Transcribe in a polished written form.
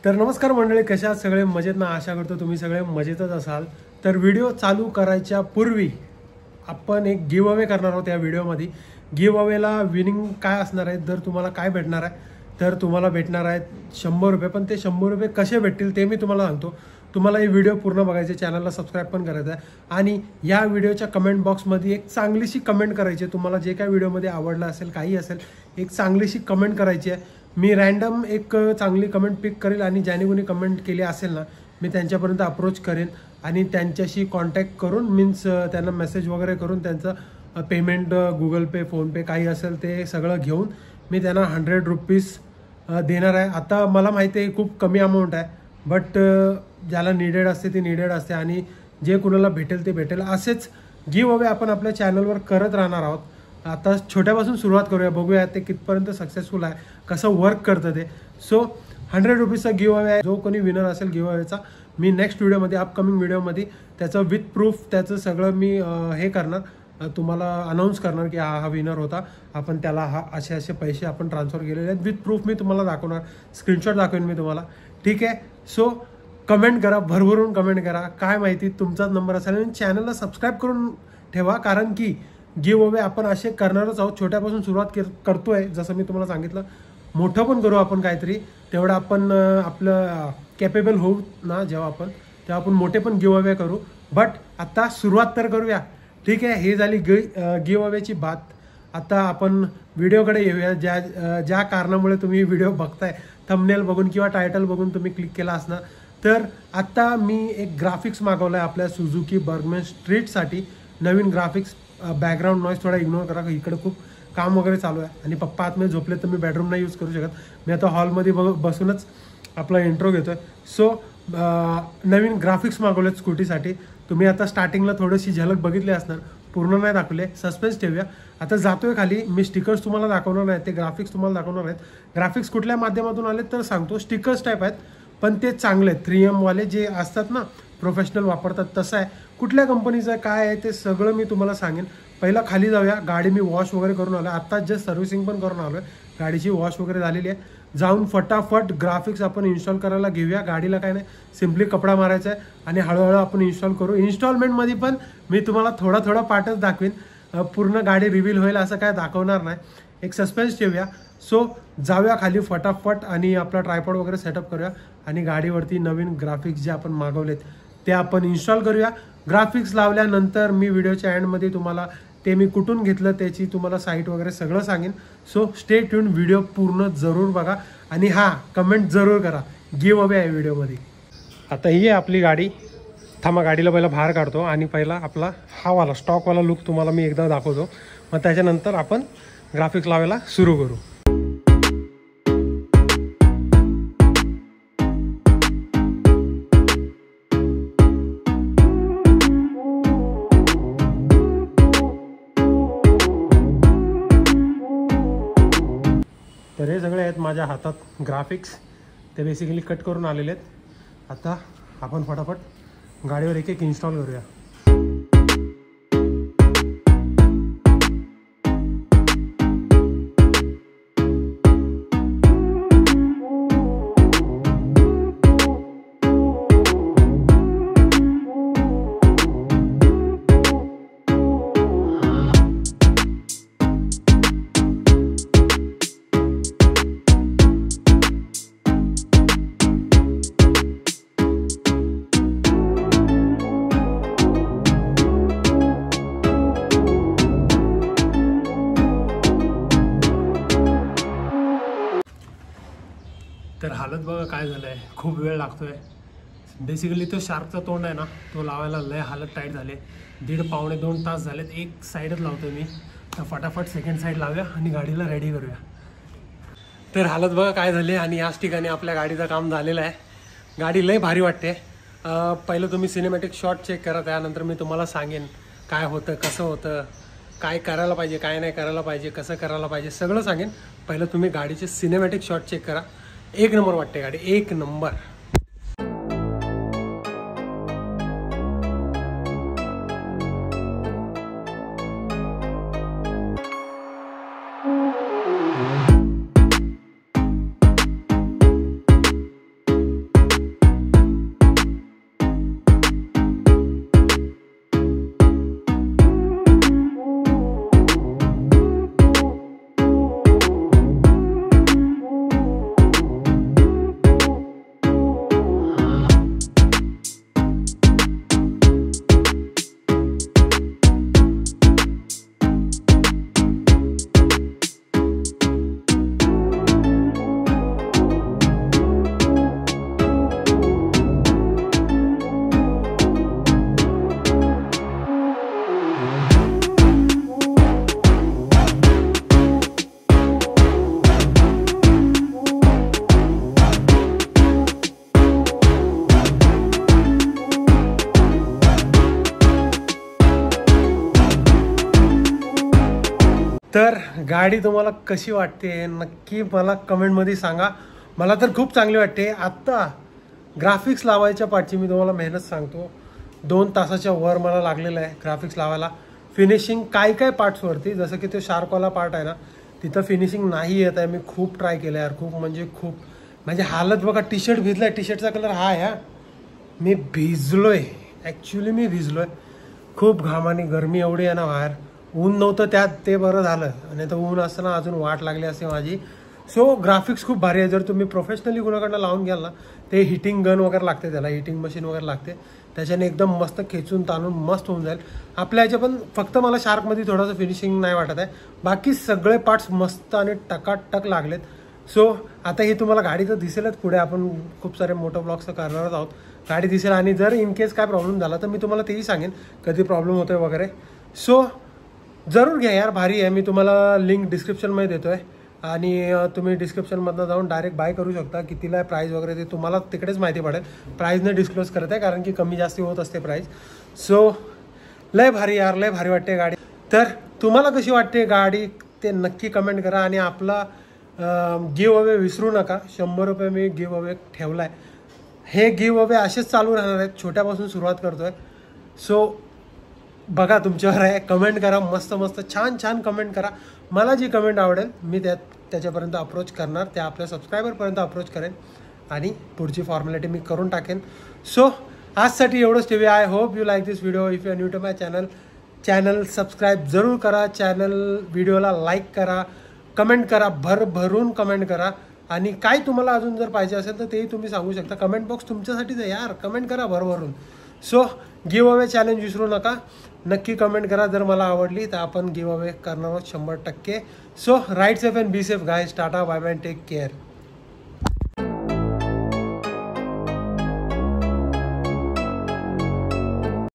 तर नमस्कार मंडळी, कशा आहात सगळे? मजेत ना? आशा करतो तुम्ही सगळे मजेतच असाल. तर व्हिडिओ चालू करायच्या पूर्वी आपण एक गिव अवे करणार आहोत. या व्हिडिओमध्ये गिव अवेला विनिंग काय असणार आहे, तर तुम्हाला काय भेटणार आहे, तर तुम्हाला भेटणार आहेत 100 रुपये. पण ते 100 रुपये कसे भेटतील ते मी तुम्हाला सांगतो. तुम्हाला ही व्हिडिओ पूर्ण बघायचे, चॅनलला सबस्क्राईब पण करायचं आहे आणि या व्हिडिओच्या कमेंट बॉक्समध्ये एक चांगलीशी कमेंट करायची आहे. तुम्हाला जे काय व्हिडिओमध्ये आवडलं असेल, काही असेल, एक चांगलीशी कमेंट करायची आहे. मी रँडम एक चांगली कमेंट पिक करेल आणि ज्याने कोणी कमेंट केली असेल ना, मी त्यांच्यापर्यंत अप्रोच करेन आणि त्यांच्याशी कॉन्टॅक्ट करून मीन्स त्यांना मेसेज वगैरे करून त्यांचं पेमेंट गुगल पे, फोनपे काही असेल ते सगळं घेऊन मी त्यांना 100 रुपीज देणार आहे. आता मला माहिती आहे खूप कमी अमाऊंट आहे, बट ज्याला नीडेड असते ती नीडेड असते आणि जे कुणाला भेटेल ते भेटेल. असेच गिव अवे आपण आपल्या चॅनलवर करत राहणार आहोत. आता छोट्यापासून सुरुवात करूया, बघूया ते कितपर्यंत सक्सेसफुल आहे, कसं वर्क करतं ते. सो 100 रुपीजचा गिव अवे आहे. जो कोणी विनर असेल गिव अवेचा, मी नेक्स्ट व्हिडिओमध्ये, अपकमिंग व्हिडिओमध्ये त्याचं विथ प्रूफ त्याचं सगळं मी हे करणार, तुम्हाला अनाऊन्स करणार की हा विनर होता, आपण त्याला असे असे पैसे आपण ट्रान्सफर केलेले आहेत. विथ प्रूफ मी तुम्हाला दाखवणार, स्क्रीनशॉट दाखवेन मी तुम्हाला. ठीक आहे. सो कमेंट करा, भरभरून कमेंट करा. काय माहिती तुमचाच नंबर असेल आणि चॅनलला सबस्क्राईब करून ठेवा, कारण की गिव अवे आपण असे करणारच आहोत. छोट्यापासून सुरुवात करतोय, जसं मी तुम्हाला सांगितलं. मोठं पण करू आपण काहीतरी, तेवढं आपण आपलं कॅपेबल होऊ ना जेव्हा आपण, तेव्हा आपण मोठे पण गिव अवे करू. बट आता सुरुवात तर करूया. ठीक आहे. ही झाली गिव अवेची बात. आता आपण व्हिडिओकडे येऊया. ज्या कारणामुळे तुम्ही व्हिडिओ बघताय, थंबनेल बघून किंवा टायटल बघून तुम्ही क्लिक केला असणार. तर आता मी एक ग्राफिक्स मागवलं आहे आपल्या सुझुकी बर्गमॅन स्ट्रीटसाठी. नवीन ग्राफिक्स. बॅकग्राऊंड नॉईज थोडा इग्नोर करा, इकडे खूप काम वगैरे चालू आहे आणि पप्पा आतमध्ये झोपले तर मी बेडरूम नाही यूज करू शकत. मी आता हॉलमध्ये बसूनच आपला इंट्रो घेतोय. सो नवीन ग्राफिक्स मागवलेत स्कूटीसाठी. तुम्ही आता स्टार्टिंगला थोडीशी झलक बघितली असणार, पूर्ण नाही दाखवले, सस्पेन्स ठेवूया. आता जातोय खाली. मी स्टिकर्स तुम्हाला दाखवणार नाहीत, ते ग्राफिक्स तुम्हाला दाखवणार आहेत. ग्राफिक्स कुठल्या माध्यमातून आले तर सांगतो. स्टिकर्स टाईप आहेत, पण ते चांगले आहेत. 3M वाले जे असतात ना, प्रोफेशनल वापरतात, तसं आहे. कुठल्या कंपनीचं काय आहे ते सगळं मी तुम्हाला सांगेन. पहिला खाली जाऊया. गाडी मी वॉश वगैरे करून आलो, आत्ताच जस्ट सर्व्हिसिंग पण करून आलो आहे. गाडीची वॉश वगैरे झालेली आहे. जाऊन फटाफट ग्राफिक्स आपण इन्स्टॉल करायला घेऊया. गाडीला काय नाही, सिम्पली कपडा मारायचा आहे आणि हळूहळू आपण इन्स्टॉल करू. इन्स्टॉलमेंटमध्ये पण मी तुम्हाला थोडा पार्टच दाखवेन, पूर्ण गाडी रिव्हील होईल असं काय दाखवणार नाही. एक सस्पेन्स ठेवूया. सो जाऊया खाली फटाफट आणि आपला ट्रायपॉड वगैरे सेटअप करूया आणि गाडीवरती नवीन ग्राफिक्स जे आपण मागवलेत ते आपण इन्स्टॉल करूया. ग्राफिक्स लावल्यानंतर मी व्हिडिओच्या एंडमध्ये तुम्हाला ते मी कुठून घेतलं त्याची तुम्हाला साईट वगैरे सगळं सांगेन. सो स्टे ट्यून, व्हिडिओ पूर्ण जरूर बघा आणि हां, कमेंट जरूर करा. गिव अवे आहे व्हिडिओमध्ये. आता ही आहे आपली गाडी. थांबा, गाडीला पहिला बाहेर काढतो आणि पहिला आपला हा वाला स्टॉकवाला लुक तुम्हाला मी एकदा दाखवतो. मग त्याच्यानंतर आपण ग्राफिक्स लावायला सुरू करू. तर हे सगळे आहेत माझ्या हातात ग्राफिक्स. ते बेसिकली कट करून आलेले आहेत. आता आपण फटाफट गाडीवर एक एक इन्स्टॉल करूया. तर हालत बघा काय झालं आहे, खूप वेळ लागतो आहे. बेसिकली तो शार्कचा तोंड आहे ना, तो लावायला लय हालत टाईट झाले. 1.5-2 तास झालेत. एक साईडच लावतो मी. तर फटाफट सेकंड साईड लावूया आणि गाडीला रेडी करूया. तर हालत बघा काय झाली आणि याच ठिकाणी आपल्या गाडीचं काम झालेलं आहे. गाडी लय भारी वाटते. पहिलं तुम्ही सिनेमॅटिक शॉट चेक करा, त्यानंतर मी तुम्हाला सांगेन काय होतं, कसं होतं, काय करायला पाहिजे, काय नाही करायला पाहिजे, कसं करायला पाहिजे, सगळं सांगेन. पहिलं तुम्ही गाडीचे सिनेमॅटिक शॉट चेक करा. एक नंबर वाटते गाडी, एक नंबर. तर गाडी तुम्हाला कशी वाटते नक्की मला कमेंटमध्ये सांगा. मला तर खूप चांगली वाटते. आत्ता ग्राफिक्स लावायच्या पाठची मी तुम्हाला मेहनत सांगतो, 2 तासाच्या वर मला लागलेलं आहे ग्राफिक्स लावायला. फिनिशिंग काय काय पार्ट्सवरती, जसं की तो शार्कवाला पार्ट आहे ना, तिथं फिनिशिंग नाही येत आहे. मी खूप ट्राय केलं यार, खूप म्हणजे खूप. म्हणजे हालत बघा, टी शर्ट भिजला आहे, टी शर्टचा कलर हा आहे. मी भिजलो आहे, ॲक्च्युली मी भिजलो आहे खूप घामाने. गरमी एवढी आहे ना बाहेर, ऊन नव्हतं त्यात, ते बरं झालं. आणि तर ऊन असताना अजून वाट लागली असते माझी. सो ग्राफिक्स खूप भारी आहे. जर तुम्ही प्रोफेशनली कुणाकडनं लावून घ्याल ना, ते हिटिंग गन वगैरे लागते, त्याला हिटिंग मशीन वगैरे लागते, त्याच्याने एकदम मस्त खेचून ताणून मस्त होऊन जाईल आपल्या ह्याच्या. पण फक्त मला शार्कमध्ये थोडंसं फिनिशिंग नाही वाटत आहे, बाकी सगळे पार्ट्स मस्त आणि टकाटक लागलेत. सो आता ही तुम्हाला गाडी तर दिसेलच, पुढे आपण खूप सारे मोठं ब्लॉग्स करणारच आहोत, गाडी दिसेल. आणि जर इन केस काय प्रॉब्लेम झाला तर मी तुम्हाला तेही सांगेन कधी प्रॉब्लेम होतोय वगैरे. सो जरूर घ्या यार, भारी आहे. मी तुम्हाला लिंक डिस्क्रिप्शनमध्ये देतो आहे आणि तुम्ही डिस्क्रिप्शनमधनं जाऊन डायरेक्ट बाय करू शकता. कितीला आहे प्राईस वगैरे ते तुम्हाला तिकडेच माहिती पडेल. प्राईजने डिस्क्लोज करत आहे कारण की कमी जास्ती होत असते प्राईस. सो लय भारी यार, लय भारी वाटते गाडी. तर तुम्हाला कशी वाटते गाडी ते नक्की कमेंट करा. आणि आपला गिव अवे विसरू नका, 100 रुपये मी गिव अवे ठेवला आहे. हे गिव अवे असेच चालू राहणार आहेत, छोट्यापासून सुरुवात करतो आहे. सो बघा तुमच्यावर आहे, कमेंट करा, मस्त मस्त छान छान कमेंट करा. मला जी कमेंट आवडेल मी त्याच्यापर्यंत अप्रोच करणार, त्या आपल्या सबस्क्रायबरपर्यंत अप्रोच करेन आणि पुढची फॉर्मॅलिटी मी करून टाकेन. सो आजसाठी एवढंच ठेवी. I hope you like this video. If you are new to my channel subscribe जरूर करा. व्हिडिओला लाईक करा, कमेंट करा, भरभरून कमेंट करा. आणि काय तुम्हाला अजून जर पाहिजे असेल तर तेही तुम्ही सांगू शकता. कमेंट बॉक्स तुमच्यासाठीच आहे यार, कमेंट करा भरभरून. सो गिव अवे चॅलेंज विसरू नका, नक्की कमेंट करा. जर मला आवडली तर आपण गिव अवे करणार आहोत 100%. So ride safe and be safe guys. Tata, bye bye, take care.